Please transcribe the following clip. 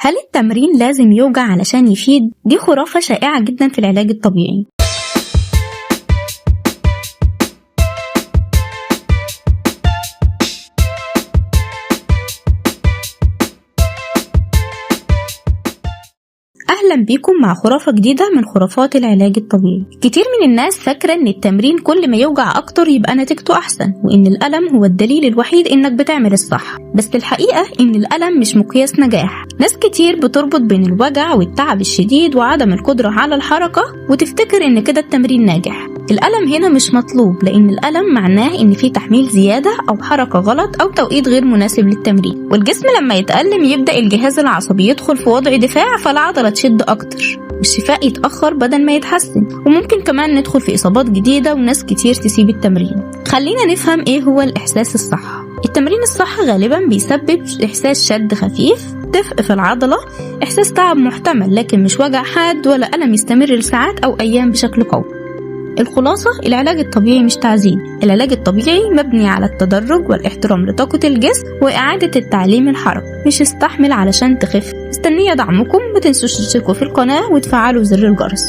هل التمرين لازم يوجع علشان يفيد؟ دي خرافة شائعة جدا في العلاج الطبيعي. أهلا بيكم مع خرافة جديدة من خرافات العلاج الطبيعي. كتير من الناس فاكرة إن التمرين كل ما يوجع أكتر يبقى نتيجته أحسن، وإن الألم هو الدليل الوحيد إنك بتعمل الصح. بس الحقيقة إن الألم مش مقياس نجاح. ناس كتير بتربط بين الوجع والتعب الشديد وعدم القدرة على الحركة وتفتكر إن كده التمرين ناجح. الألم هنا مش مطلوب، لأن الألم معناه إن في تحميل زيادة أو حركة غلط أو توقيت غير مناسب للتمرين، والجسم لما يتألم يبدأ الجهاز العصبي يدخل في وضع دفاع، فالعضلة تشد أكتر والشفاء يتأخر بدل ما يتحسن، وممكن كمان ندخل في إصابات جديدة وناس كتير تسيب التمرين. خلينا نفهم إيه هو الإحساس الصح. التمرين الصح غالبا بيسبب إحساس شد خفيف، دفء في العضلة، إحساس تعب محتمل لكن مش وجع حاد ولا ألم يستمر لساعات أو أيام بشكل قوي. الخلاصة، العلاج الطبيعي مش تعذيب. العلاج الطبيعي مبني على التدرج والاحترام لطاقة الجسم وإعادة التعليم الحركة، مش استحمل علشان تخف. مستنية دعمكم، ما تنسوش تشتركوا في القناة وتفعلوا زر الجرس.